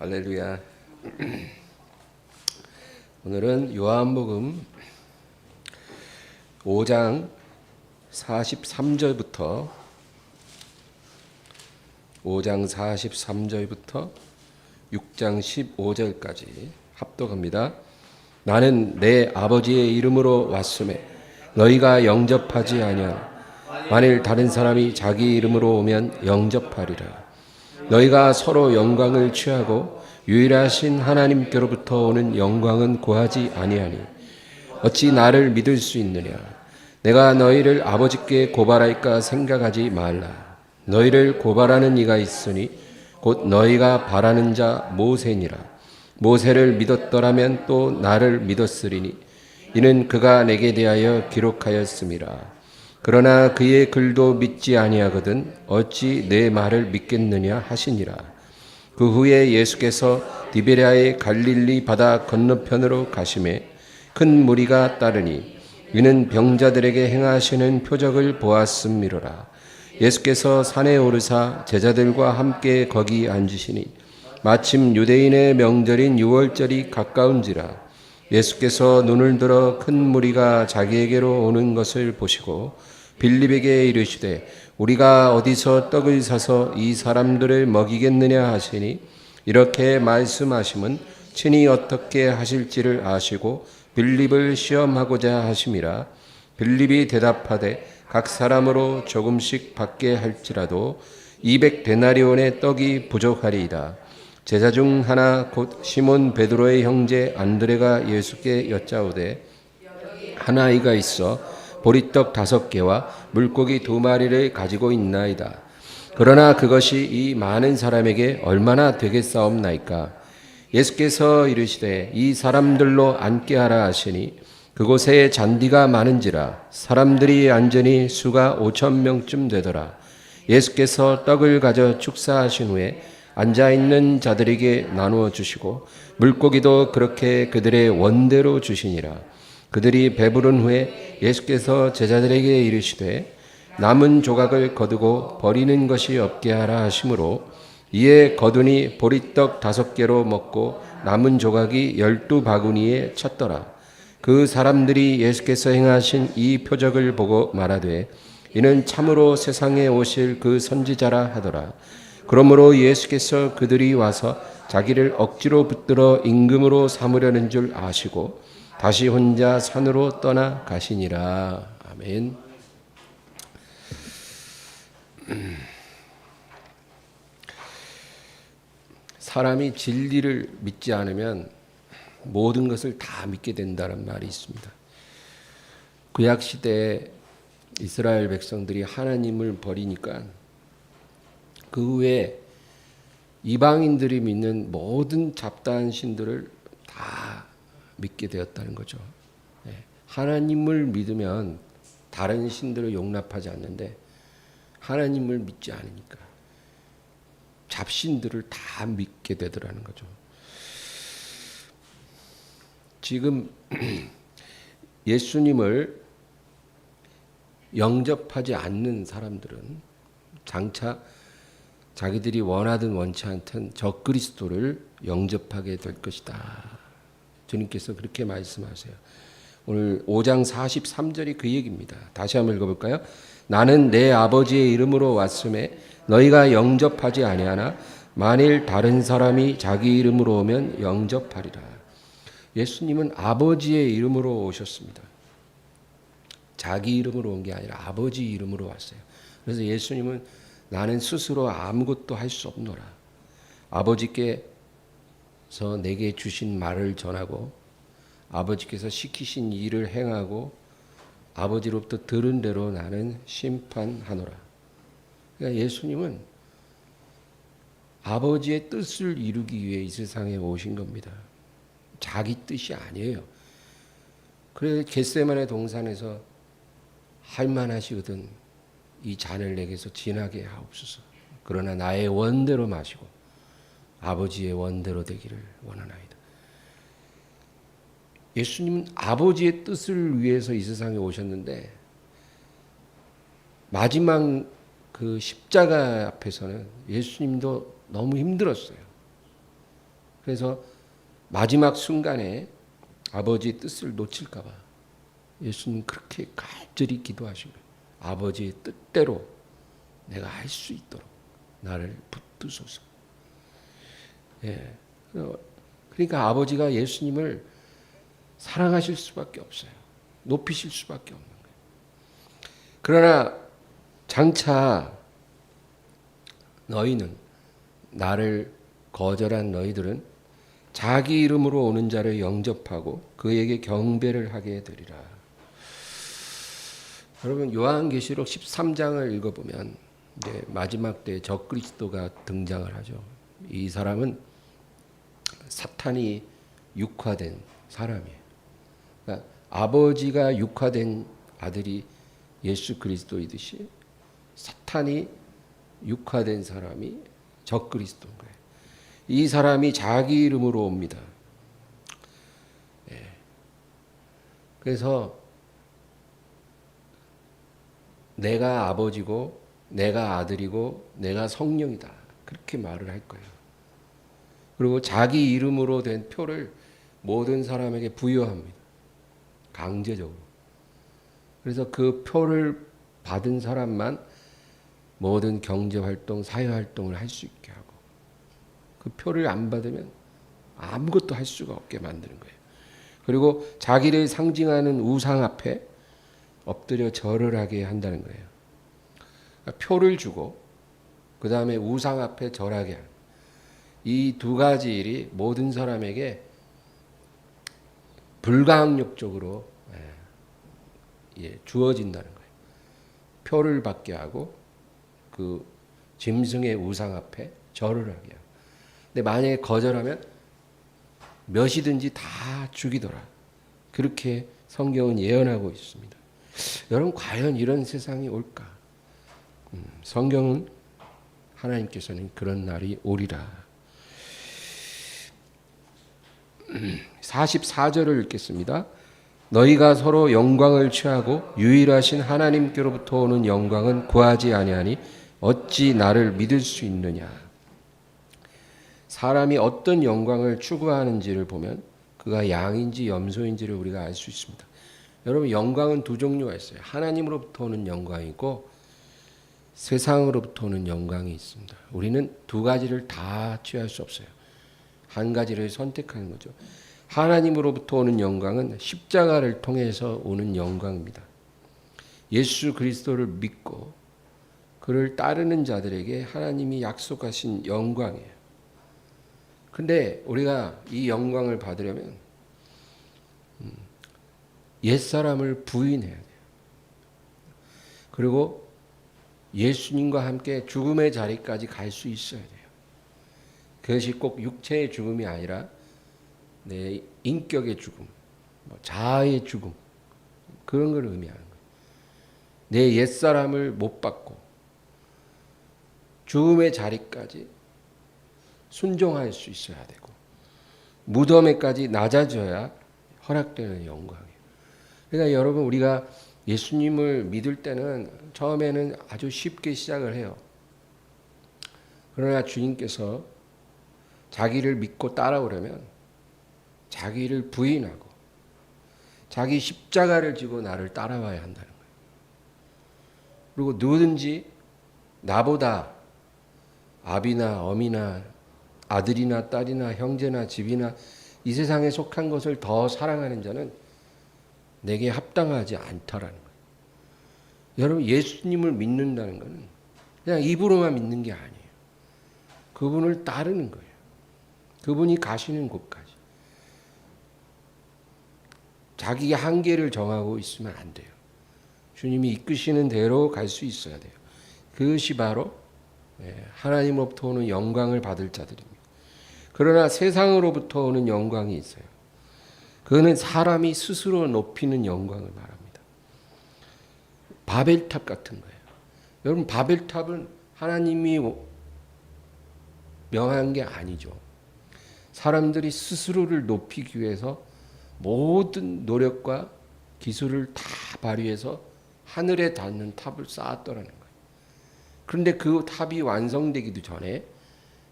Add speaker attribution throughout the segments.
Speaker 1: 할렐루야. 오늘은 요한복음 5장 43절부터 6장 15절까지 합독합니다. 나는 내 아버지의 이름으로 왔음에 너희가 영접하지 아니하나 만일 다른 사람이 자기 이름으로 오면 영접하리라. 너희가 서로 영광을 취하고 유일하신 하나님께로부터 오는 영광은 구하지 아니하니 어찌 나를 믿을 수 있느냐. 내가 너희를 아버지께 고발할까 생각하지 말라. 너희를 고발하는 이가 있으니 곧 너희가 바라는 자 모세니라. 모세를 믿었더라면 또 나를 믿었으리니 이는 그가 내게 대하여 기록하였음이라. 그러나 그의 글도 믿지 아니하거든 어찌 내 말을 믿겠느냐 하시니라. 그 후에 예수께서 디베랴의 갈릴리 바다 건너편으로 가심에 큰 무리가 따르니 이는 병자들에게 행하시는 표적을 보았음이로라. 예수께서 산에 오르사 제자들과 함께 거기 앉으시니 마침 유대인의 명절인 유월절이 가까운지라. 예수께서 눈을 들어 큰 무리가 자기에게로 오는 것을 보시고 빌립에게 이르시되 우리가 어디서 떡을 사서 이 사람들을 먹이겠느냐 하시니 이렇게 말씀하심은 친히 어떻게 하실지를 아시고 빌립을 시험하고자 하심이라. 빌립이 대답하되 각 사람으로 조금씩 받게 할지라도 200데나리온의 떡이 부족하리이다. 제자 중 하나 곧 시몬 베드로의 형제 안드레가 예수께 여짜오되 한 아이가 있어 보리떡 5개와 물고기 2마리를 가지고 있나이다. 그러나 그것이 이 많은 사람에게 얼마나 되겠사옵나이까. 예수께서 이르시되 이 사람들로 앉게 하라 하시니 그곳에 잔디가 많은지라 사람들이 앉으니 수가 5,000명쯤 되더라. 예수께서 떡을 가져 축사하신 후에 앉아있는 자들에게 나누어 주시고 물고기도 그렇게 그들의 원대로 주시니라. 그들이 배부른 후에 예수께서 제자들에게 이르시되 남은 조각을 거두고 버리는 것이 없게 하라 하시므로 이에 거두니 보리떡 5개로 먹고 남은 조각이 12바구니에 찼더라. 그 사람들이 예수께서 행하신 이 표적을 보고 말하되 이는 참으로 세상에 오실 그 선지자라 하더라. 그러므로 예수께서 그들이 와서 자기를 억지로 붙들어 임금으로 삼으려는 줄 아시고 다시 혼자 산으로 떠나 가시니라. 아멘. 사람이 진리를 믿지 않으면 모든 것을 다 믿게 된다는 말이 있습니다. 구약 시대에 이스라엘 백성들이 하나님을 버리니까 그 후에 이방인들이 믿는 모든 잡다한 신들을 다 믿게 되었다는 거죠. 하나님을 믿으면 다른 신들을 용납하지 않는데 하나님을 믿지 않으니까 잡신들을 다 믿게 되더라는 거죠. 지금 예수님을 영접하지 않는 사람들은 장차 자기들이 원하든 원치 않든 적그리스도를 영접하게 될 것이다. 주님께서 그렇게 말씀하세요. 오늘 5장 43절이 그 얘기입니다. 다시 한번 읽어볼까요? 나는 내 아버지의 이름으로 왔음에 너희가 영접하지 아니하나 만일 다른 사람이 자기 이름으로 오면 영접하리라. 예수님은 아버지의 이름으로 오셨습니다. 자기 이름으로 온 게 아니라 아버지 이름으로 왔어요. 그래서 예수님은 나는 스스로 아무것도 할 수 없노라. 아버지께서 내게 주신 말을 전하고 아버지께서 시키신 일을 행하고 아버지로부터 들은 대로 나는 심판하노라. 그러니까 예수님은 아버지의 뜻을 이루기 위해 이 세상에 오신 겁니다. 자기 뜻이 아니에요. 그래서 겟세마네 동산에서 할만하시거든 이 잔을 내게서 지나게 하옵소서. 그러나 나의 원대로 마시고 아버지의 원대로 되기를 원하나이다. 예수님은 아버지의 뜻을 위해서 이 세상에 오셨는데 마지막 그 십자가 앞에서는 예수님도 너무 힘들었어요. 그래서 마지막 순간에 아버지의 뜻을 놓칠까 봐 예수님 그렇게 간절히 기도하신 거예요. 아버지의 뜻대로 내가 할 수 있도록 나를 붙드소서. 예. 그러니까 아버지가 예수님을 사랑하실 수밖에 없어요. 높이실 수밖에 없는 거예요. 그러나 장차 너희는, 나를 거절한 너희들은 자기 이름으로 오는 자를 영접하고 그에게 경배를 하게 되리라. 여러분, 요한계시록 13장을 읽어보면 이제 마지막 때 적그리스도가 등장을 하죠. 이 사람은 사탄이 육화된 사람이에요. 그러니까 아버지가 육화된 아들이 예수 그리스도이듯이 사탄이 육화된 사람이 적그리스도인 거예요. 이 사람이 자기 이름으로 옵니다. 예. 그래서 내가 아버지고 내가 아들이고 내가 성령이다, 그렇게 말을 할 거예요. 그리고 자기 이름으로 된 표를 모든 사람에게 부여합니다. 강제적으로. 그래서 그 표를 받은 사람만 모든 경제활동, 사회활동을 할 수 있게 하고, 그 표를 안 받으면 아무것도 할 수가 없게 만드는 거예요. 그리고 자기를 상징하는 우상 앞에 엎드려 절을 하게 한다는 거예요. 그러니까 표를 주고 그 다음에 우상 앞에 절하게 하는, 이 두 가지 일이 모든 사람에게 불가항력적으로 주어진다는 거예요. 표를 받게 하고 그 짐승의 우상 앞에 절을 하게 하고. 근데 만약에 거절하면 몇이든지 다 죽이더라, 그렇게 성경은 예언하고 있습니다. 여러분, 과연 이런 세상이 올까? 성경은, 하나님께서는 그런 날이 오리라. 44절을 읽겠습니다. 너희가 서로 영광을 취하고 유일하신 하나님께로부터 오는 영광은 구하지 아니하니 어찌 나를 믿을 수 있느냐. 사람이 어떤 영광을 추구하는지를 보면 그가 양인지 염소인지를 우리가 알 수 있습니다. 여러분, 영광은 두 종류가 있어요. 하나님으로부터 오는 영광이고 세상으로부터 오는 영광이 있습니다. 우리는 두 가지를 다 취할 수 없어요. 한 가지를 선택하는 거죠. 하나님으로부터 오는 영광은 십자가를 통해서 오는 영광입니다. 예수 그리스도를 믿고 그를 따르는 자들에게 하나님이 약속하신 영광이에요. 근데 우리가 이 영광을 받으려면 옛사람을 부인해야 돼요. 그리고 예수님과 함께 죽음의 자리까지 갈 수 있어야 돼요. 그것이 꼭 육체의 죽음이 아니라 내 인격의 죽음, 자아의 죽음, 그런 걸 의미하는 거예요. 내 옛사람을 못 받고 죽음의 자리까지 순종할 수 있어야 되고 무덤에까지 낮아져야 허락되는 영광이에요. 그러니까 여러분, 우리가 예수님을 믿을 때는 처음에는 아주 쉽게 시작을 해요. 그러나 주님께서 자기를 믿고 따라오려면 자기를 부인하고 자기 십자가를 지고 나를 따라와야 한다는 거예요. 그리고 누구든지 나보다 아비나 어미나 아들이나 딸이나 형제나 집이나 이 세상에 속한 것을 더 사랑하는 자는 내게 합당하지 않다라는 거예요. 여러분, 예수님을 믿는다는 것은 그냥 입으로만 믿는 게 아니에요. 그분을 따르는 거예요. 그분이 가시는 곳까지. 자기의 한계를 정하고 있으면 안 돼요. 주님이 이끄시는 대로 갈 수 있어야 돼요. 그것이 바로 하나님으로부터 오는 영광을 받을 자들입니다. 그러나 세상으로부터 오는 영광이 있어요. 그거는 사람이 스스로 높이는 영광을 말합니다. 바벨탑 같은 거예요. 여러분, 바벨탑은 하나님이 명한 게 아니죠. 사람들이 스스로를 높이기 위해서 모든 노력과 기술을 다 발휘해서 하늘에 닿는 탑을 쌓았더라는 거예요. 그런데 그 탑이 완성되기도 전에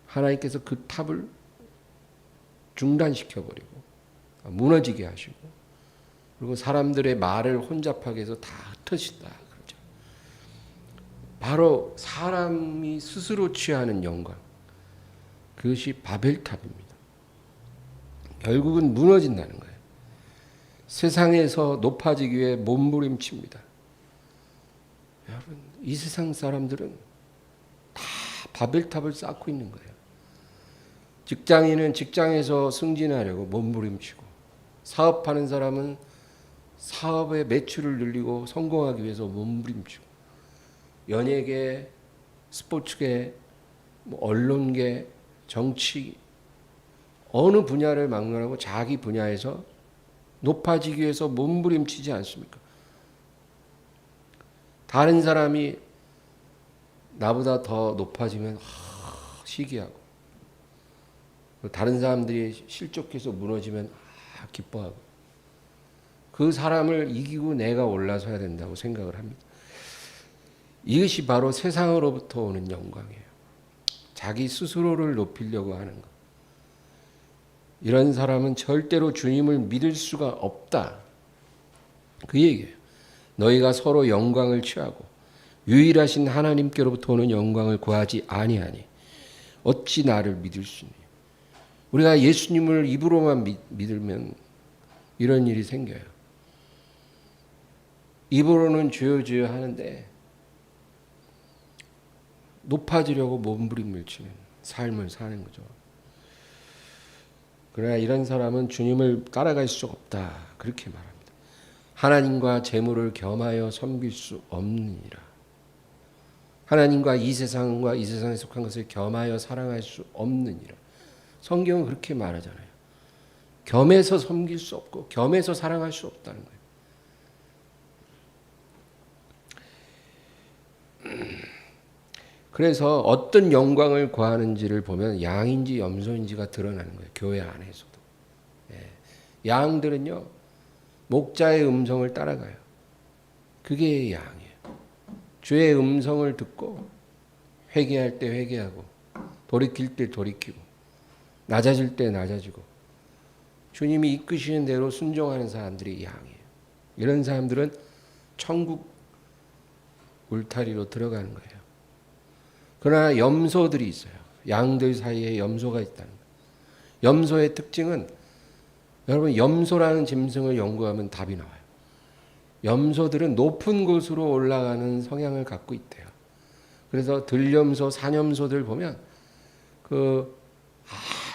Speaker 1: 하나님께서 그 탑을 중단시켜버리고 무너지게 하시고, 그리고 사람들의 말을 혼잡하게 해서 다 흩어진다 그러죠. 바로 사람이 스스로 취하는 영광, 그것이 바벨탑입니다. 결국은 무너진다는 거예요. 세상에서 높아지기 위해 몸부림칩니다. 여러분, 이 세상 사람들은 다 바벨탑을 쌓고 있는 거예요. 직장인은 직장에서 승진하려고 몸부림치고, 사업하는 사람은 사업의 매출을 늘리고 성공하기 위해서 몸부림치고, 연예계, 스포츠계, 언론계, 정치, 어느 분야를 막론하고 자기 분야에서 높아지기 위해서 몸부림치지 않습니까? 다른 사람이 나보다 더 높아지면 시기하고, 다른 사람들이 실족해서 무너지면 기뻐하고, 그 사람을 이기고 내가 올라서야 된다고 생각을 합니다. 이것이 바로 세상으로부터 오는 영광이에요. 자기 스스로를 높이려고 하는 것. 이런 사람은 절대로 주님을 믿을 수가 없다. 그 얘기예요. 너희가 서로 영광을 취하고 유일하신 하나님께로부터 오는 영광을 구하지 아니하니 어찌 나를 믿을 수 있니? 우리가 예수님을 입으로만 믿으면 이런 일이 생겨요. 입으로는 주여 주여 하는데 높아지려고 몸부림을 치는 삶을 사는 거죠. 그러나 이런 사람은 주님을 따라갈 수 없다, 그렇게 말합니다. 하나님과 재물을 겸하여 섬길 수 없느니라. 하나님과 이 세상과 이 세상에 속한 것을 겸하여 사랑할 수 없느니라. 성경은 그렇게 말하잖아요. 겸해서 섬길 수 없고 겸해서 사랑할 수 없다는 거예요. 그래서 어떤 영광을 구하는지를 보면 양인지 염소인지가 드러나는 거예요. 교회 안에서도. 양들은요, 목자의 음성을 따라가요. 그게 양이에요. 주의 음성을 듣고 회개할 때 회개하고, 돌이킬 때 돌이키고, 낮아질 때 낮아지고, 주님이 이끄시는 대로 순종하는 사람들이 양이에요. 이런 사람들은 천국 울타리로 들어가는 거예요. 그러나 염소들이 있어요. 양들 사이에 염소가 있다는 거예요. 염소의 특징은, 여러분, 염소라는 짐승을 연구하면 답이 나와요. 염소들은 높은 곳으로 올라가는 성향을 갖고 있대요. 그래서 들염소, 산염소들 보면 그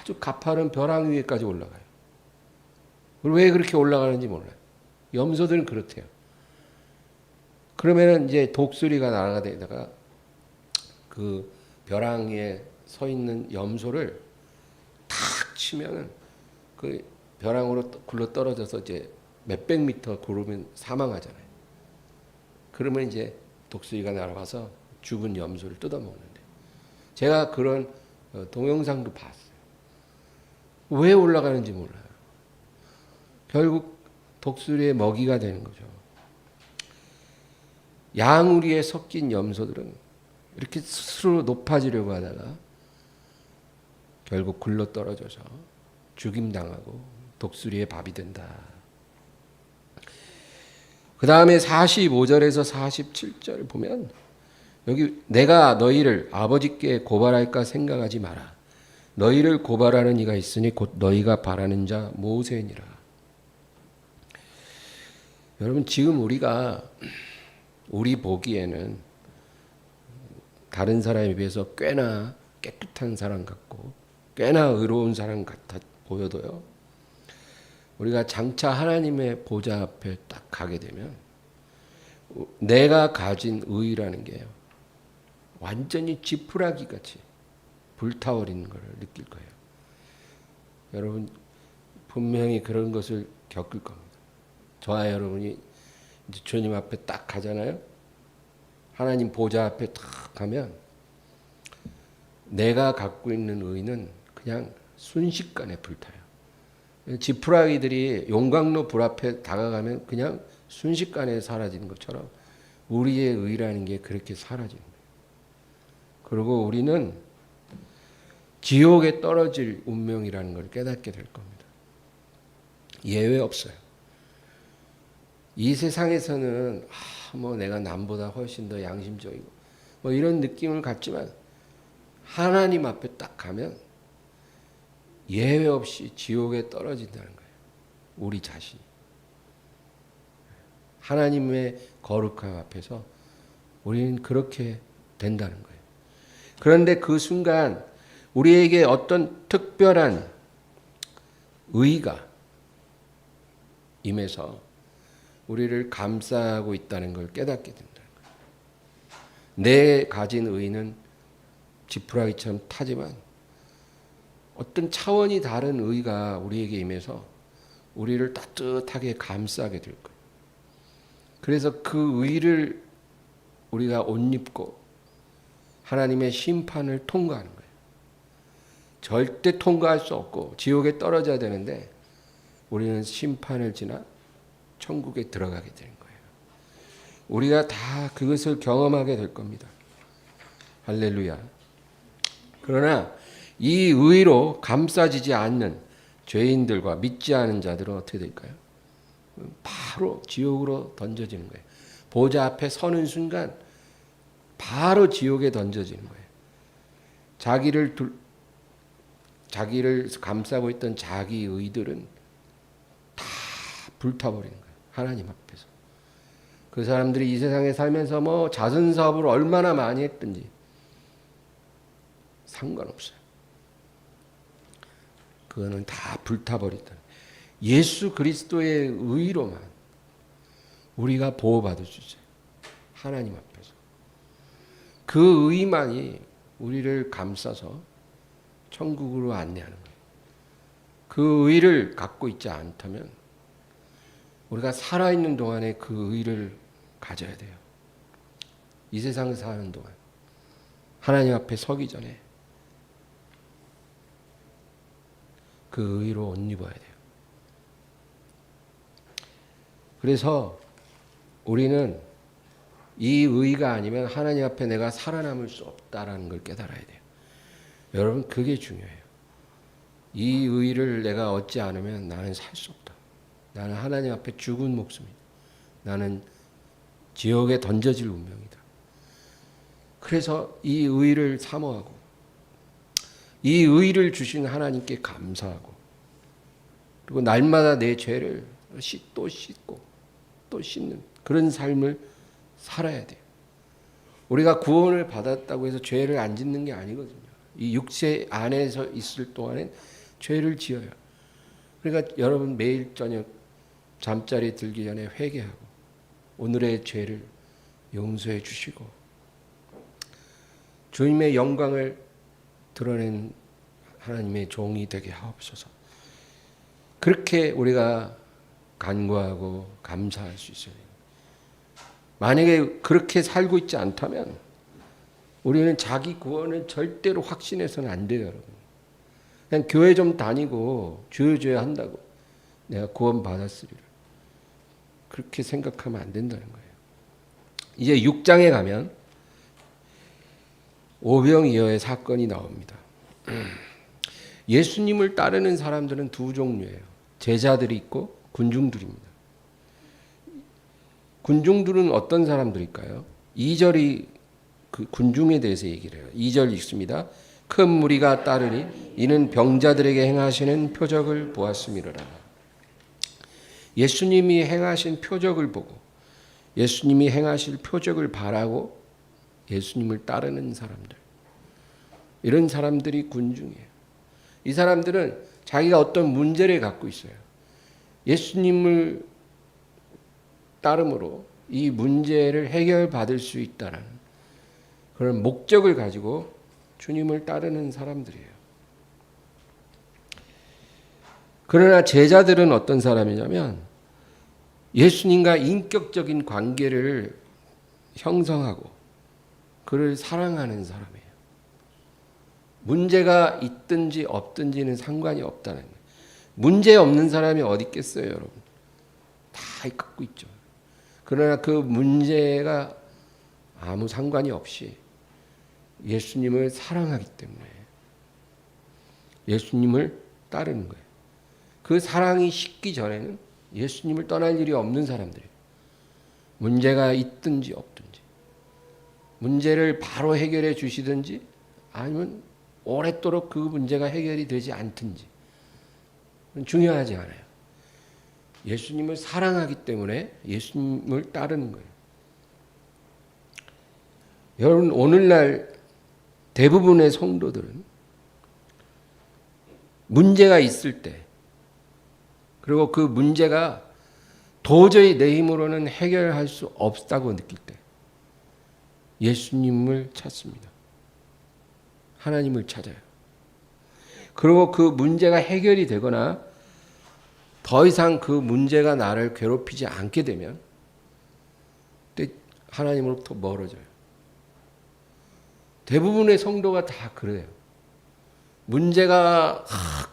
Speaker 1: 아주 가파른 벼랑 위에까지 올라가요. 왜 그렇게 올라가는지 몰라요. 염소들은 그렇대요. 그러면은 이제 독수리가 날아다니다가 그 벼랑 위에 서 있는 염소를 탁 치면은 그 벼랑으로 굴러 떨어져서 이제 몇백 미터 구르면 사망하잖아요. 그러면 이제 독수리가 날아와서 죽은 염소를 뜯어먹는데, 제가 그런 동영상도 봤어요. 왜 올라가는지 몰라요. 결국 독수리의 먹이가 되는 거죠. 양우리에 섞인 염소들은 이렇게 스스로 높아지려고 하다가 결국 굴러 떨어져서 죽임당하고 독수리의 밥이 된다. 그 다음에 45절에서 47절 보면, 여기 내가 너희를 아버지께 고발할까 생각하지 마라. 너희를 고발하는 이가 있으니 곧 너희가 바라는 자 모세니라. 여러분, 지금 우리 보기에는 다른 사람에 비해서 꽤나 깨끗한 사람 같고 꽤나 의로운 사람 같아 보여도요, 우리가 장차 하나님의 보좌 앞에 딱 가게 되면 내가 가진 의라는 게요, 완전히 지푸라기 같이 불타오르는 걸 느낄 거예요. 여러분, 분명히 그런 것을 겪을 겁니다. 저와 여러분이 이제 주님 앞에 딱 가잖아요. 하나님 보좌 앞에 딱 가면 내가 갖고 있는 의는 그냥 순식간에 불타요. 지푸라기들이 용광로 불 앞에 다가가면 그냥 순식간에 사라지는 것처럼 우리의 의라는 게 그렇게 사라지는 거예요. 그리고 우리는 지옥에 떨어질 운명이라는 걸 깨닫게 될 겁니다. 예외 없어요. 이 세상에서는 뭐 내가 남보다 훨씬 더 양심적이고 뭐 이런 느낌을 갖지만 하나님 앞에 딱 가면 예외 없이 지옥에 떨어진다는 거예요. 우리 자신이. 하나님의 거룩함 앞에서 우리는 그렇게 된다는 거예요. 그런데 그 순간 우리에게 어떤 특별한 의가 임해서 우리를 감싸고 있다는 걸 깨닫게 된다는 거예요. 내 가진 의는 지푸라기처럼 타지만 어떤 차원이 다른 의가 우리에게 임해서 우리를 따뜻하게 감싸게 될 거예요. 그래서 그 의를 우리가 옷 입고 하나님의 심판을 통과하는 거예요. 절대 통과할 수 없고 지옥에 떨어져야 되는데 우리는 심판을 지나 천국에 들어가게 되는 거예요. 우리가 다 그것을 경험하게 될 겁니다. 할렐루야. 그러나 이 의로 감싸지지 않는 죄인들과 믿지 않은 자들은 어떻게 될까요? 바로 지옥으로 던져지는 거예요. 보좌 앞에 서는 순간 바로 지옥에 던져지는 거예요. 자기를 감싸고 있던 자기 의들은 다 불타버리는 거예요. 하나님 앞에서. 그 사람들이 이 세상에 살면서 뭐 자선사업을 얼마나 많이 했든지 상관없어요. 그거는 다 불타버리다. 예수 그리스도의 의로만 우리가 보호받을 수 있어요. 하나님 앞에서. 그 의만이 우리를 감싸서 천국으로 안내하는 거예요. 그 의를 갖고 있지 않다면 우리가 살아있는 동안에 그 의를 가져야 돼요. 이 세상을 사는 동안 하나님 앞에 서기 전에 그 의로 옷 입어야 돼요. 그래서 우리는 이 의가 아니면 하나님 앞에 내가 살아남을 수 없다라는 걸 깨달아야 돼요. 여러분 그게 중요해요. 이 의를 내가 얻지 않으면 나는 살 수 없다. 나는 하나님 앞에 죽은 목숨이다. 나는 지옥에 던져질 운명이다. 그래서 이 의를 사모하고 이 의를 주신 하나님께 감사하고 그리고 날마다 내 죄를 또 씻고 또 씻는 그런 삶을 살아야 돼요. 우리가 구원을 받았다고 해서 죄를 안 짓는 게 아니거든요. 이 육체 안에서 있을 동안엔 죄를 지어요. 그러니까 여러분 매일 저녁 잠자리에 들기 전에 회개하고 오늘의 죄를 용서해 주시고 주님의 영광을 드러낸 하나님의 종이 되게 하옵소서. 그렇게 우리가 간구하고 감사할 수 있어요. 만약에 그렇게 살고 있지 않다면 우리는 자기 구원을 절대로 확신해서는 안 돼요, 여러분. 그냥 교회 좀 다니고 주여주여 한다고 내가 구원 받았으리라. 그렇게 생각하면 안 된다는 거예요. 이제 6장에 가면 오병이어의 사건이 나옵니다. 예수님을 따르는 사람들은 두 종류예요. 제자들이 있고 군중들입니다. 군중들은 어떤 사람들일까요? 2절이 그 군중에 대해서 얘기를 해요. 2절 읽습니다. 큰 무리가 따르니 이는 병자들에게 행하시는 표적을 보았음이로라. 예수님이 행하신 표적을 보고 예수님이 행하실 표적을 바라고 예수님을 따르는 사람들. 이런 사람들이 군중이에요. 이 사람들은 자기가 어떤 문제를 갖고 있어요. 예수님을 따름으로 이 문제를 해결받을 수 있다는 그런 목적을 가지고 주님을 따르는 사람들이에요. 그러나 제자들은 어떤 사람이냐면 예수님과 인격적인 관계를 형성하고 그를 사랑하는 사람이에요. 문제가 있든지 없든지는 상관이 없다는 거예요. 문제 없는 사람이 어디 있겠어요, 여러분? 다 갖고 있죠. 그러나 그 문제가 아무 상관이 없이 예수님을 사랑하기 때문에 예수님을 따르는 거예요. 그 사랑이 식기 전에는 예수님을 떠날 일이 없는 사람들이에요. 문제가 있든지 없든지, 문제를 바로 해결해 주시든지 아니면 오랫도록 그 문제가 해결이 되지 않든지 중요하지 않아요. 예수님을 사랑하기 때문에 예수님을 따르는 거예요. 여러분, 오늘날 대부분의 성도들은 문제가 있을 때, 그리고 그 문제가 도저히 내 힘으로는 해결할 수 없다고 느낄 때 예수님을 찾습니다. 하나님을 찾아요. 그리고 그 문제가 해결이 되거나 더 이상 그 문제가 나를 괴롭히지 않게 되면 하나님으로부터 멀어져요. 대부분의 성도가 다 그래요. 문제가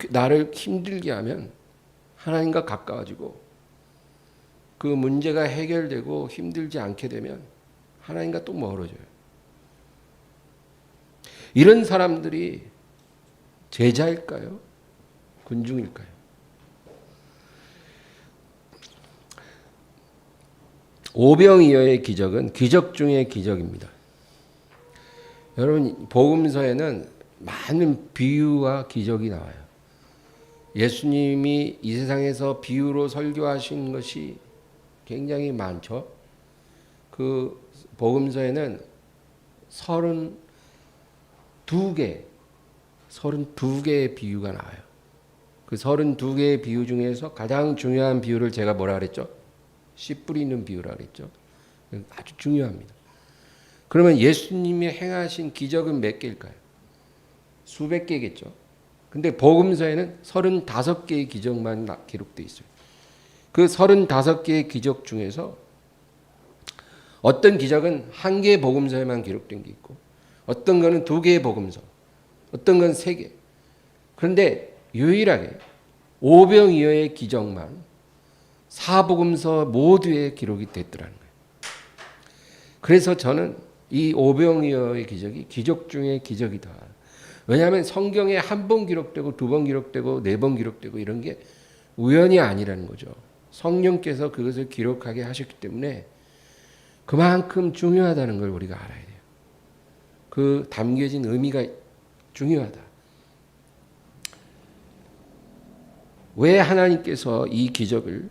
Speaker 1: 나를 힘들게 하면 하나님과 가까워지고, 그 문제가 해결되고 힘들지 않게 되면 하나님과 또 멀어져요. 이런 사람들이 제자일까요? 군중일까요? 오병이어의 기적은 기적 중의 기적입니다. 여러분, 복음서에는 많은 비유와 기적이 나와요. 예수님이 이 세상에서 비유로 설교하신 것이 굉장히 많죠. 그 복음서에는 32개의 비유가 나와요. 그 32개의 비유 중에서 가장 중요한 비유를 제가 뭐라 그랬죠? 씨 뿌리는 비유라 그랬죠. 아주 중요합니다. 그러면 예수님이 행하신 기적은 몇 개일까요? 수백 개겠죠. 근데 복음서에는 35개의 기적만 기록되어 있어요. 그 35개의 기적 중에서 어떤 기적은 한 개의 복음서에만 기록된 게 있고, 어떤 거는 2개의 복음서, 어떤 건 3개. 그런데 유일하게 오병이어의 기적만 4복음서 모두에 기록이 됐더라는 거예요. 그래서 저는 이 오병이어의 기적이 기적 중에 기적이다. 왜냐하면 성경에 한 번 기록되고 2번 기록되고 4번 기록되고 이런 게 우연이 아니라는 거죠. 성령께서 그것을 기록하게 하셨기 때문에 그만큼 중요하다는 걸 우리가 알아야 돼요. 그 담겨진 의미가 중요하다. 왜 하나님께서 이 기적을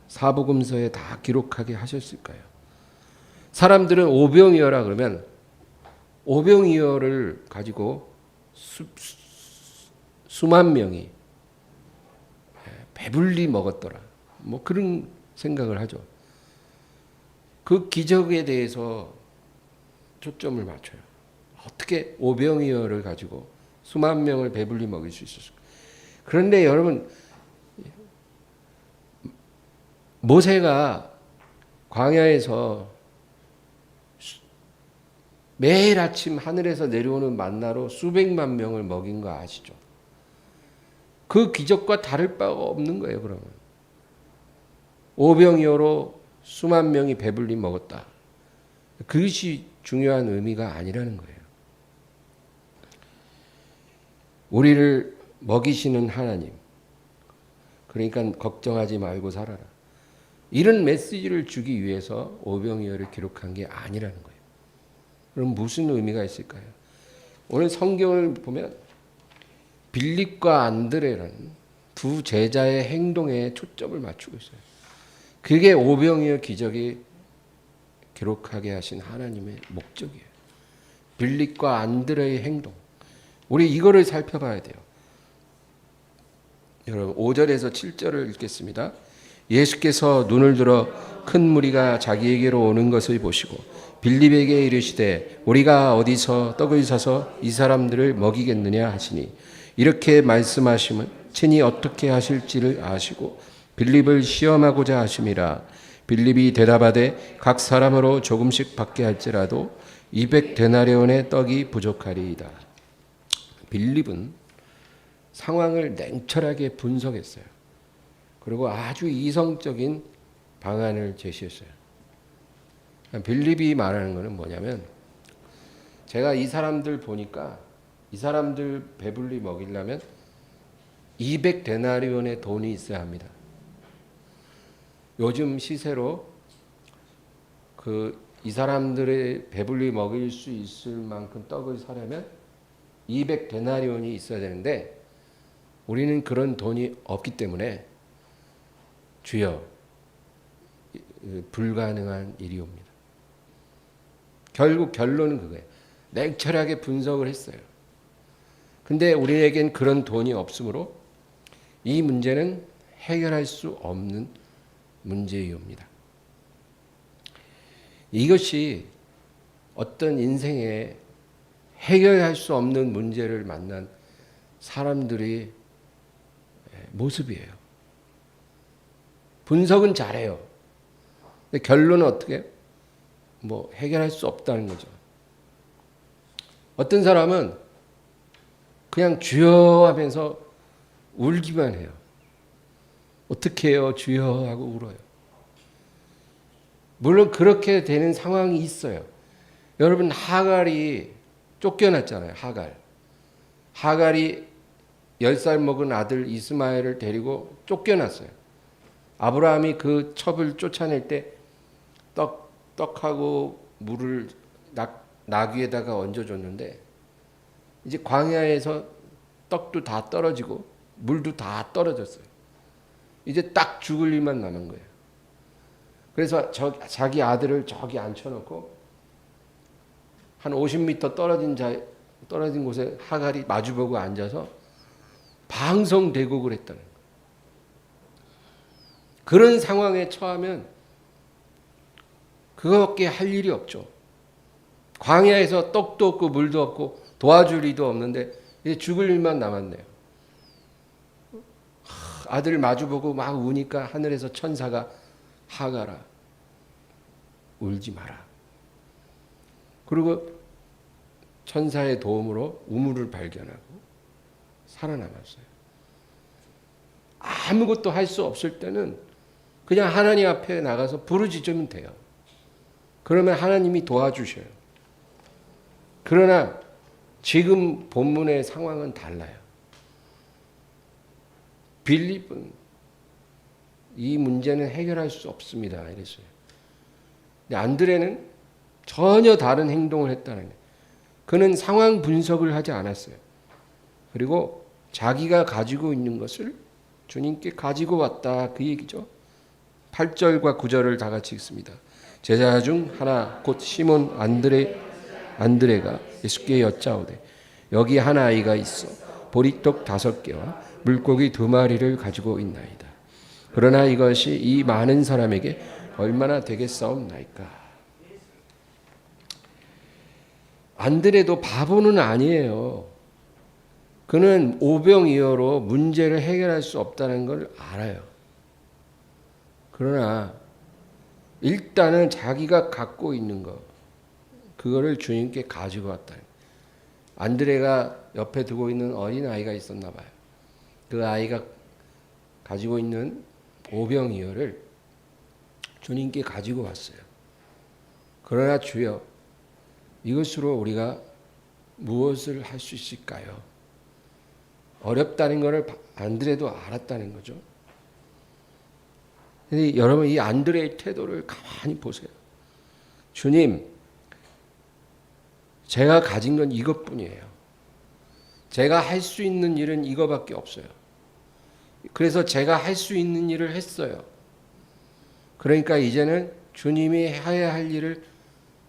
Speaker 1: 사복음서에 다 기록하게 하셨을까요? 사람들은 오병이어라 그러면 오병이어를 가지고 수만 명이 배불리 먹었더라, 뭐 그런 생각을 하죠. 그 기적에 대해서 초점을 맞춰요. 어떻게 오병이어를 가지고 수만 명을 배불리 먹일 수 있었을까? 그런데 여러분, 모세가 광야에서 매일 아침 하늘에서 내려오는 만나로 수백만 명을 먹인 거 아시죠? 그 기적과 다를 바가 없는 거예요. 그러면 오병이어로 수만 명이 배불리 먹었다, 그것이 중요한 의미가 아니라는 거예요. 우리를 먹이시는 하나님, 그러니까 걱정하지 말고 살아라, 이런 메시지를 주기 위해서 오병이어를 기록한 게 아니라는 거예요. 그럼 무슨 의미가 있을까요? 오늘 성경을 보면 빌립과 안드레라는 두 제자의 행동에 초점을 맞추고 있어요. 그게 오병이어 기적이 기록하게 하신 하나님의 목적이에요. 빌립과 안드레의 행동. 우리 이거를 살펴봐야 돼요. 여러분, 5절에서 7절을 읽겠습니다. 예수께서 눈을 들어 큰 무리가 자기에게로 오는 것을 보시고 빌립에게 이르시되 우리가 어디서 떡을 사서 이 사람들을 먹이겠느냐 하시니, 이렇게 말씀하심은 친히 어떻게 하실지를 아시고 빌립을 시험하고자 하심이라. 빌립이 대답하되 각 사람으로 조금씩 받게 할지라도 200데나리온의 떡이 부족하리이다. 빌립은 상황을 냉철하게 분석했어요. 그리고 아주 이성적인 방안을 제시했어요. 빌립이 말하는 것은 뭐냐면, 제가 이 사람들 보니까 이 사람들 배불리 먹이려면 200데나리온의 돈이 있어야 합니다. 요즘 시세로 이 사람들의 배불리 먹일 수 있을 만큼 떡을 사려면 200데나리온이 있어야 되는데 우리는 그런 돈이 없기 때문에 주여 불가능한 일이옵니다. 결국 결론은 그거예요. 냉철하게 분석을 했어요. 근데 우리에겐 그런 돈이 없으므로 이 문제는 해결할 수 없는 문제이옵니다. 이것이 어떤 인생에 해결할 수 없는 문제를 만난 사람들의 모습이에요. 분석은 잘해요. 근데 결론은 어떻게? 해결할 수 없다는 거죠. 어떤 사람은 그냥 주여 하면서 울기만 해요. 어떻게 해요? 주여 하고 울어요. 물론 그렇게 되는 상황이 있어요. 여러분 하갈이 쫓겨났잖아요. 하갈이 10살 먹은 아들 이스마엘을 데리고 쫓겨났어요. 아브라함이 그 첩을 쫓아낼 때 떡하고 물을 나귀에다가 얹어줬는데 이제 광야에서 떡도 다 떨어지고 물도 다 떨어졌어요. 이제 딱 죽을 일만 남은 거예요. 그래서 자기 아들을 저기 앉혀놓고 한 50m 떨어진 곳에 하갈이 마주보고 앉아서 방송대곡을 했다는 거예요. 그런 상황에 처하면 그거밖에 할 일이 없죠. 광야에서 떡도 없고 물도 없고 도와줄 이도 없는데 이제 죽을 일만 남았네요. 아들 마주보고 막 우니까 하늘에서 천사가 하갈아 울지 마라. 그리고 천사의 도움으로 우물을 발견하고 살아남았어요. 아무것도 할 수 없을 때는 그냥 하나님 앞에 나가서 부르짖으면 돼요. 그러면 하나님이 도와주셔요. 그러나 지금 본문의 상황은 달라요. 빌립은 이 문제는 해결할 수 없습니다. 이랬어요. 근데 안드레는 전혀 다른 행동을 했다는 거예요. 그는 상황 분석을 하지 않았어요. 그리고 자기가 가지고 있는 것을 주님께 가지고 왔다 그 얘기죠. 8절과 9절을 다 같이 읽습니다. 제자 중 하나 곧 시몬 안드레가 예수께 여짜오되 여기 한 아이가 있어 보리떡 5개와 물고기 2마리를 가지고 있나이다. 그러나 이것이 이 많은 사람에게 얼마나 되겠사옵나이까. 안드레도 바보는 아니에요. 그는 오병이어로 문제를 해결할 수 없다는 걸 알아요. 그러나 일단은 자기가 갖고 있는 거 그거를 주님께 가지고 왔다. 안드레가 옆에 두고 있는 어린아이가 있었나 봐요. 그 아이가 가지고 있는 오병이어를 주님께 가지고 왔어요. 그러나 주여 이것으로 우리가 무엇을 할 수 있을까요? 어렵다는 것을 안드레도 알았다는 거죠. 근데 여러분 이 안드레의 태도를 가만히 보세요. 주님, 제가 가진 건 이것뿐이에요. 제가 할 수 있는 일은 이거밖에 없어요. 그래서 제가 할 수 있는 일을 했어요. 그러니까 이제는 주님이 해야 할 일을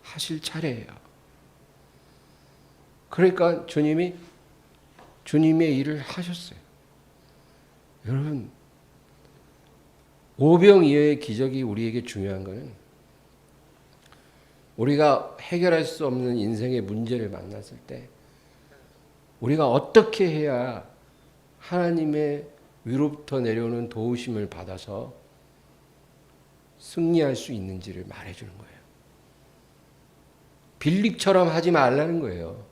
Speaker 1: 하실 차례예요. 그러니까 주님이 주님의 일을 하셨어요. 여러분, 오병이어의 기적이 우리에게 중요한 것은 우리가 해결할 수 없는 인생의 문제를 만났을 때 우리가 어떻게 해야 하나님의 위로부터 내려오는 도우심을 받아서 승리할 수 있는지를 말해주는 거예요. 빌립처럼 하지 말라는 거예요.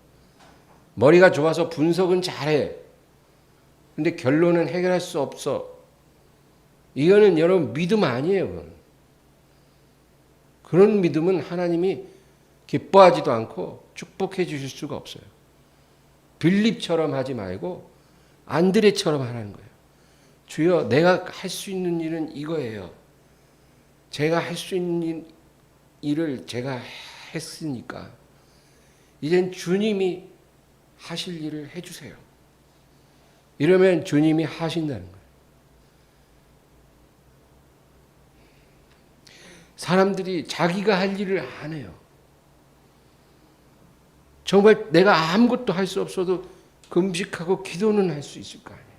Speaker 1: 머리가 좋아서 분석은 잘해. 근데 결론은 해결할 수 없어. 이거는 여러분 믿음 아니에요. 그건. 그런 믿음은 하나님이 기뻐하지도 않고 축복해 주실 수가 없어요. 빌립처럼 하지 말고 안드레처럼 하라는 거예요. 주여, 내가 할 수 있는 일은 이거예요. 제가 할 수 있는 일을 제가 했으니까 이젠 주님이 하실 일을 해주세요. 이러면 주님이 하신다는 거예요. 사람들이 자기가 할 일을 안 해요. 정말 내가 아무것도 할 수 없어도 금식하고 기도는 할 수 있을 거 아니에요.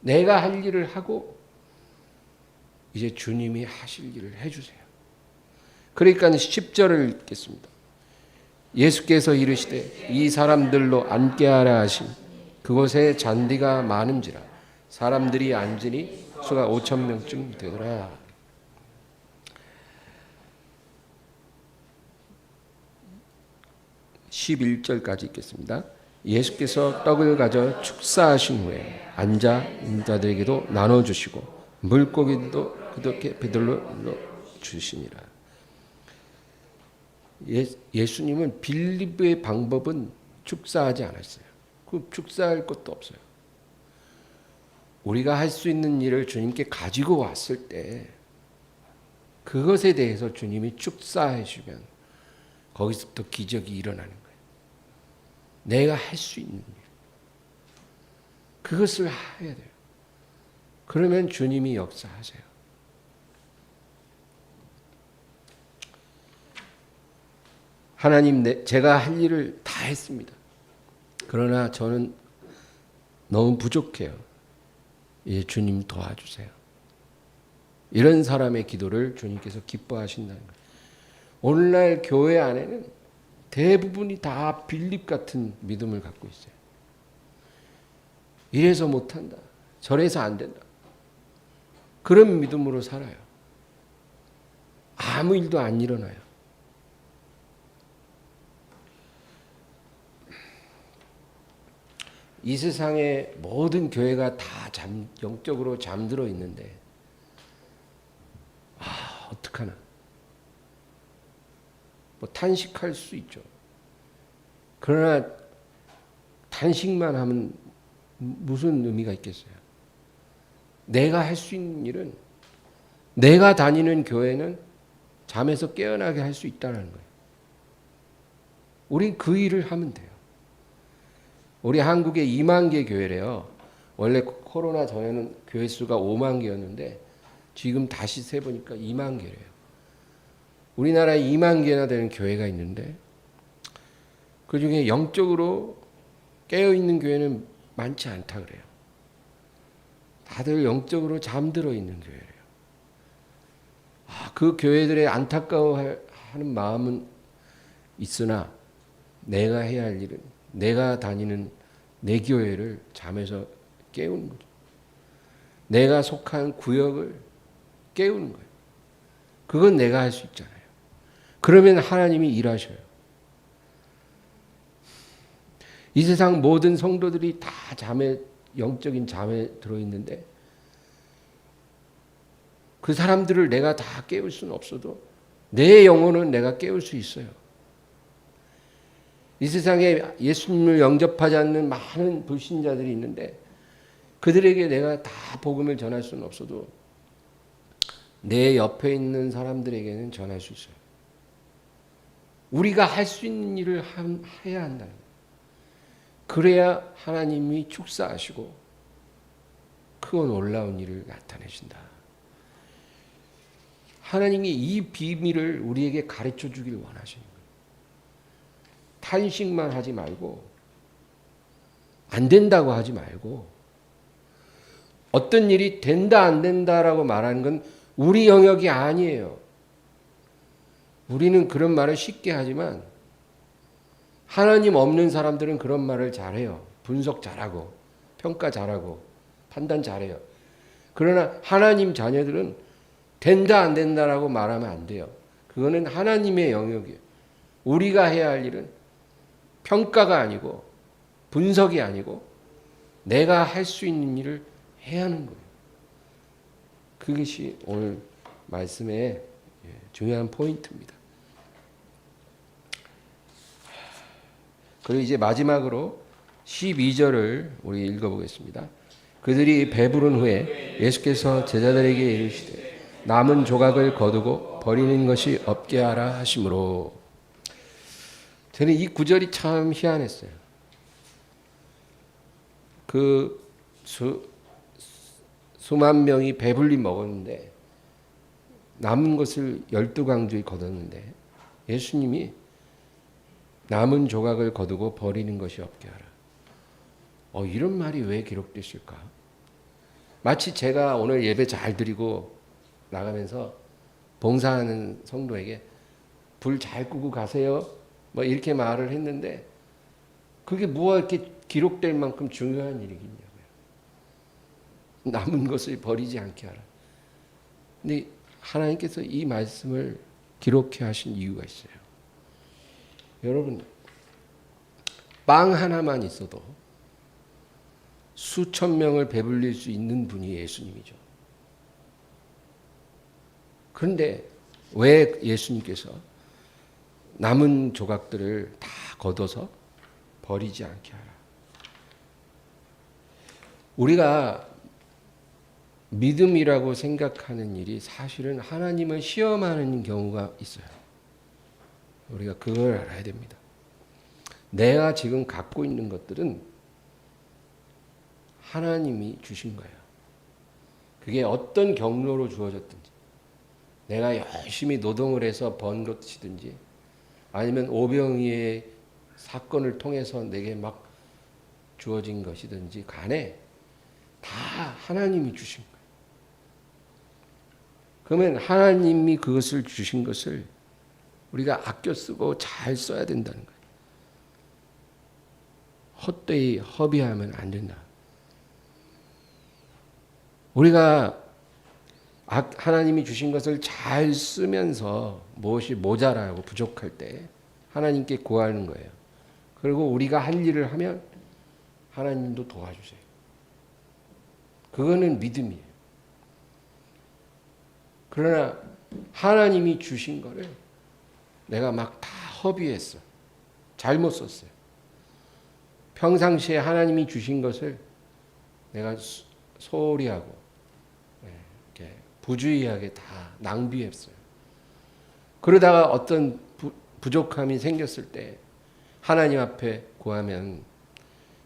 Speaker 1: 내가 할 일을 하고 이제 주님이 하실 일을 해주세요. 그러니까 10절을 읽겠습니다. 예수께서 이르시되 이 사람들로 앉게 하라 하심 그곳에 잔디가 많은지라 사람들이 앉으니 수가 5,000명쯤 되더라. 11절까지 읽겠습니다. 예수께서 떡을 가져 축사하신 후에 앉아 인자들에게도 나눠주시고 물고기도 그렇게 배들로 주시니라. 예수님은 빌립의 방법은 축사하지 않았어요. 그 축사할 것도 없어요. 우리가 할 수 있는 일을 주님께 가지고 왔을 때 그것에 대해서 주님이 축사해 주면 거기서부터 기적이 일어나는 거예요. 내가 할 수 있는 일. 그것을 해야 돼요. 그러면 주님이 역사하세요. 하나님, 제가 할 일을 다 했습니다. 그러나 저는 너무 부족해요. 이제 주님 도와주세요. 이런 사람의 기도를 주님께서 기뻐하신다는 거예요. 오늘날 교회 안에는 대부분이 다 빌립 같은 믿음을 갖고 있어요. 이래서 못한다. 저래서 안 된다. 그런 믿음으로 살아요. 아무 일도 안 일어나요. 이 세상의 모든 교회가 다 영적으로 잠들어 있는데 어떡하나. 뭐 탄식할 수 있죠. 그러나 탄식만 하면 무슨 의미가 있겠어요? 내가 할 수 있는 일은 내가 다니는 교회는 잠에서 깨어나게 할 수 있다는 거예요. 우린 그 일을 하면 돼요. 우리 한국에 2만 개 교회래요. 원래 코로나 전에는 교회 수가 5만 개였는데 지금 다시 세보니까 2만 개래요. 우리나라에 2만 개나 되는 교회가 있는데 그중에 영적으로 깨어있는 교회는 많지 않다 그래요. 다들 영적으로 잠들어 있는 교회래요. 그 교회들의 안타까워하는 마음은 있으나 내가 해야 할 일은 내가 다니는 내 교회를 잠에서 깨우는 거죠. 내가 속한 구역을 깨우는 거예요. 그건 내가 할 수 있잖아요. 그러면 하나님이 일하셔요. 이 세상 모든 성도들이 다 영적인 잠에 들어있는데 그 사람들을 내가 다 깨울 수는 없어도 내 영혼은 내가 깨울 수 있어요. 이 세상에 예수님을 영접하지 않는 많은 불신자들이 있는데 그들에게 내가 다 복음을 전할 수는 없어도 내 옆에 있는 사람들에게는 전할 수 있어요. 우리가 할 수 있는 일을 해야 한다는 거예요. 그래야 하나님이 축사하시고 크고 놀라운 일을 나타내신다. 하나님이 이 비밀을 우리에게 가르쳐 주길 원하시는 거예요. 탄식만 하지 말고 안 된다고 하지 말고 어떤 일이 된다 안 된다라고 말하는 건 우리 영역이 아니에요. 우리는 그런 말을 쉽게 하지만 하나님 없는 사람들은 그런 말을 잘해요. 분석 잘하고 평가 잘하고 판단 잘해요. 그러나 하나님 자녀들은 된다 안 된다라고 말하면 안 돼요. 그거는 하나님의 영역이에요. 우리가 해야 할 일은 평가가 아니고 분석이 아니고 내가 할 수 있는 일을 해야 하는 거예요. 그것이 오늘 말씀의 중요한 포인트입니다. 그리고 이제 마지막으로 12절을 우리 읽어보겠습니다. 그들이 배부른 후에 예수께서 제자들에게 이르시되 남은 조각을 거두고 버리는 것이 없게 하라 하심으로. 저는 이 구절이 참 희한했어요. 그 수만 명이 배불리 먹었는데 남은 것을 12강주에 거뒀는데 예수님이 남은 조각을 거두고 버리는 것이 없게 하라. 이런 말이 왜 기록됐을까? 마치 제가 오늘 예배 잘 드리고 나가면서 봉사하는 성도에게 불 잘 끄고 가세요. 뭐 이렇게 말을 했는데 그게 뭐가 이렇게 기록될 만큼 중요한 일이겠냐고요. 남은 것을 버리지 않게 하라. 근데 하나님께서 이 말씀을 기록해 하신 이유가 있어요. 여러분, 빵 하나만 있어도 수천 명을 배불릴 수 있는 분이 예수님이죠. 그런데 왜 예수님께서 남은 조각들을 다 걷어서 버리지 않게 하라. 우리가 믿음이라고 생각하는 일이 사실은 하나님을 시험하는 경우가 있어요. 우리가 그걸 알아야 됩니다. 내가 지금 갖고 있는 것들은 하나님이 주신 거예요. 그게 어떤 경로로 주어졌든지, 내가 열심히 노동을 해서 번 것이든지, 아니면 오병이의 사건을 통해서 내게 막 주어진 것이든지 간에 다 하나님이 주신 거예요. 그러면 하나님이 그것을 주신 것을 우리가 아껴 쓰고 잘 써야 된다는 거예요. 헛되이 허비하면 안 된다. 우리가 하나님이 주신 것을 잘 쓰면서 무엇이 모자라고 부족할 때 하나님께 구하는 거예요. 그리고 우리가 할 일을 하면 하나님도 도와주세요. 그거는 믿음이에요. 그러나 하나님이 주신 거를 내가 막 다 허비했어. 잘못 썼어요. 평상시에 하나님이 주신 것을 내가 소홀히 하고 이렇게 부주의하게 다 낭비했어요. 그러다가 어떤 부족함이 생겼을 때 하나님 앞에 구하면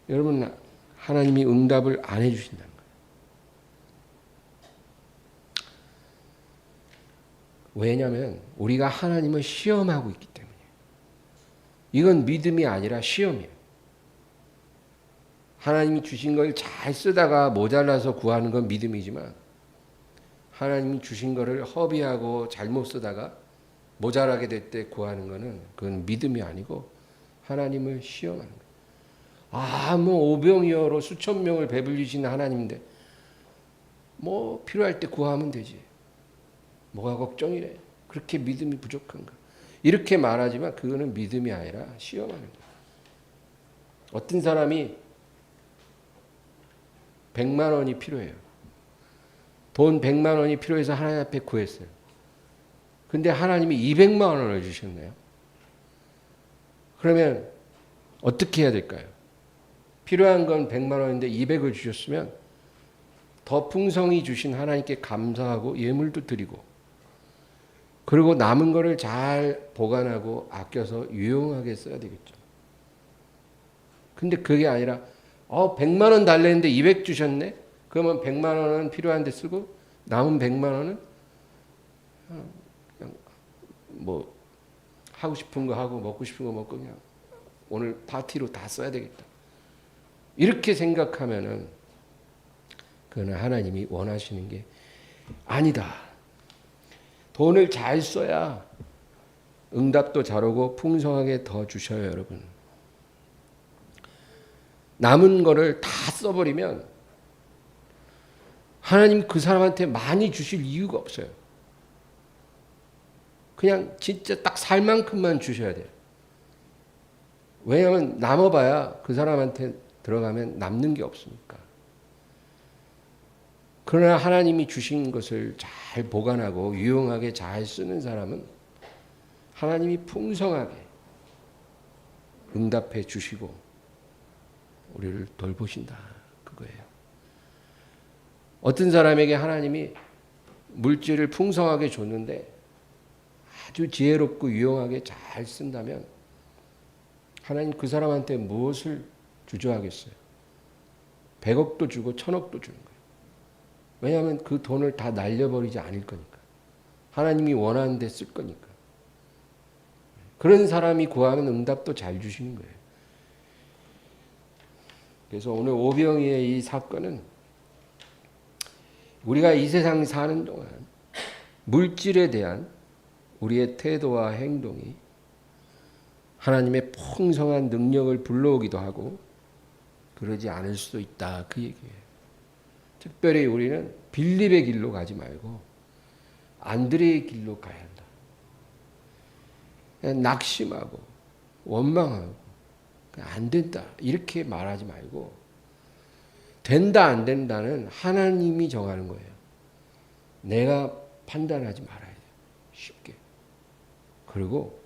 Speaker 1: 여러분 하나님이 응답을 안 해주신다는 거예요. 왜냐하면 우리가 하나님을 시험하고 있기 때문이에요. 이건 믿음이 아니라 시험이에요. 하나님이 주신 걸 잘 쓰다가 모자라서 구하는 건 믿음이지만 하나님이 주신 거를 허비하고 잘못 쓰다가 모자라게 될 때 구하는 거는 그건 믿음이 아니고 하나님을 시험하는 거예요. 뭐 오병이어로 수천 명을 배불리시는 하나님인데 뭐 필요할 때 구하면 되지. 뭐가 걱정이래. 그렇게 믿음이 부족한가. 이렇게 말하지만 그거는 믿음이 아니라 시험하는 거예요. 어떤 사람이 100만 원이 필요해요. 돈 100만 원이 필요해서 하나님 앞에 구했어요. 근데 하나님이 200만 원을 주셨네요. 그러면 어떻게 해야 될까요? 필요한 건 100만 원인데 200을 주셨으면 더 풍성히 주신 하나님께 감사하고 예물도 드리고 그리고 남은 거를 잘 보관하고 아껴서 유용하게 써야 되겠죠. 근데 그게 아니라 100만 원 달랬는데 200 주셨네? 그러면 100만 원은 필요한 데 쓰고 남은 100만 원은 그냥 뭐 하고 싶은 거 하고 먹고 싶은 거 먹고 그냥 오늘 파티로 다 써야 되겠다. 이렇게 생각하면은 그거는 하나님이 원하시는 게 아니다. 돈을 잘 써야 응답도 잘 오고 풍성하게 더 주셔요, 여러분. 남은 거를 다 써버리면 하나님 그 사람한테 많이 주실 이유가 없어요. 그냥 진짜 딱 살 만큼만 주셔야 돼요. 왜냐하면 남아봐야 그 사람한테 들어가면 남는 게 없으니까. 그러나 하나님이 주신 것을 잘 보관하고 유용하게 잘 쓰는 사람은 하나님이 풍성하게 응답해 주시고 우리를 돌보신다. 그거예요. 어떤 사람에게 하나님이 물질을 풍성하게 줬는데 아주 지혜롭고 유용하게 잘 쓴다면 하나님 그 사람한테 무엇을 주저하겠어요? 100억도 주고 1000억도 주는 거예요. 왜냐하면 그 돈을 다 날려버리지 않을 거니까. 하나님이 원하는 데 쓸 거니까. 그런 사람이 구하는 응답도 잘 주시는 거예요. 그래서 오늘 오병이의 이 사건은 우리가 이 세상 사는 동안 물질에 대한 우리의 태도와 행동이 하나님의 풍성한 능력을 불러오기도 하고 그러지 않을 수도 있다, 그 얘기예요. 특별히 우리는 빌립의 길로 가지 말고 안드레의 길로 가야 한다. 그냥 낙심하고 원망하고 안 된다 이렇게 말하지 말고 된다 안 된다는 하나님이 정하는 거예요. 내가 판단하지 말아야 돼요. 쉽게. 그리고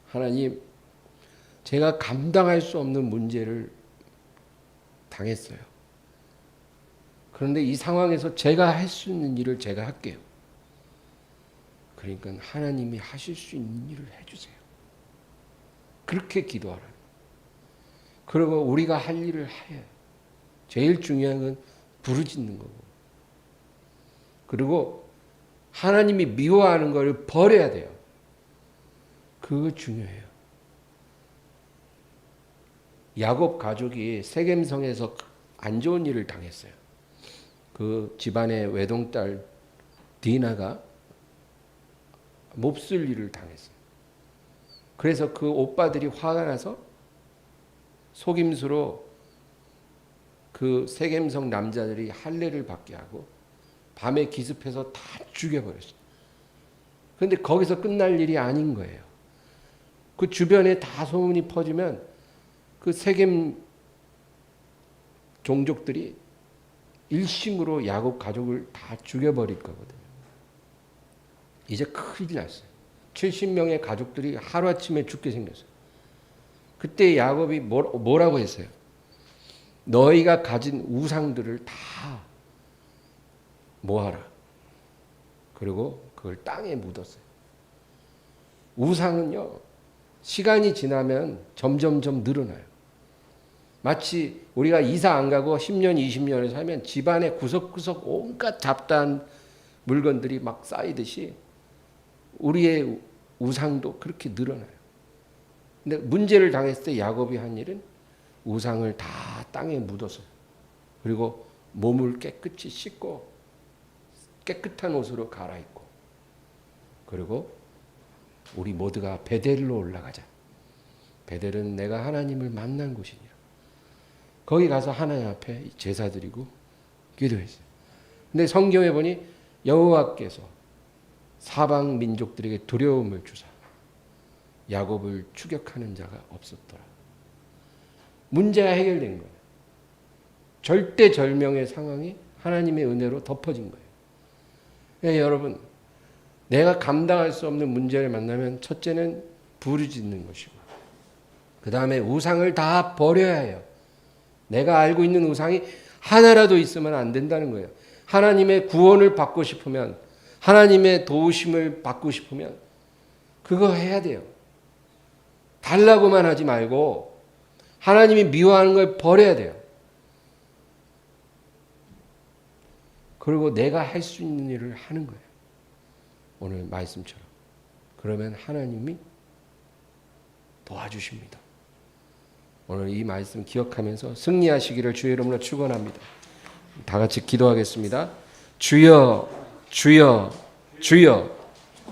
Speaker 1: 하나님, 제가 감당할 수 없는 문제를 당했어요. 그런데 이 상황에서 제가 할 수 있는 일을 제가 할게요. 그러니까 하나님이 하실 수 있는 일을 해주세요. 그렇게 기도하라. 그리고 우리가 할 일을 해야 해요. 제일 중요한 건 부르짖는 거고. 그리고 하나님이 미워하는 걸 버려야 돼요. 그거 중요해요. 야곱 가족이 세겜성에서 안 좋은 일을 당했어요. 그 집안의 외동딸 디나가 몹쓸 일을 당했어요. 그래서 그 오빠들이 화가 나서 속임수로 그 세겜성 남자들이 할례를 받게 하고 밤에 기습해서 다 죽여버렸어요. 그런데 거기서 끝날 일이 아닌 거예요. 그 주변에 다 소문이 퍼지면 그 세겜 종족들이 일심으로 야곱 가족을 다 죽여버릴 거거든요. 이제 큰일 났어요. 70명의 가족들이 하루아침에 죽게 생겼어요. 그때 야곱이 뭐라고 했어요? 너희가 가진 우상들을 다 모아라. 그리고 그걸 땅에 묻었어요. 우상은요, 시간이 지나면 점점점 늘어나요. 마치 우리가 이사 안 가고 10년, 20년을 살면 집안에 구석구석 온갖 잡다한 물건들이 막 쌓이듯이 우리의 우상도 그렇게 늘어나요. 근데 문제를 당했을 때 야곱이 한 일은 우상을 다 땅에 묻었어요. 그리고 몸을 깨끗이 씻고 깨끗한 옷으로 갈아입고, 그리고 우리 모두가 베델로 올라가자. 베델은 내가 하나님을 만난 곳이니라. 거기 가서 하나님 앞에 제사 드리고 기도했어요. 근데 성경에 보니 여호와께서 사방 민족들에게 두려움을 주사 야곱을 추격하는 자가 없었더라. 문제가 해결된 거예요. 절대절명의 상황이 하나님의 은혜로 덮어진 거예요. 네, 여러분, 내가 감당할 수 없는 문제를 만나면 첫째는 부르짖는 것이고, 그 다음에 우상을 다 버려야 해요. 내가 알고 있는 우상이 하나라도 있으면 안 된다는 거예요. 하나님의 구원을 받고 싶으면, 하나님의 도우심을 받고 싶으면 그거 해야 돼요. 달라고만 하지 말고 하나님이 미워하는 걸 버려야 돼요. 그리고 내가 할 수 있는 일을 하는 거예요. 오늘 말씀처럼. 그러면 하나님이 도와주십니다. 오늘 이 말씀 기억하면서 승리하시기를 주의 이름으로 축원합니다. 다 같이 기도하겠습니다. 주여, 주여, 주여.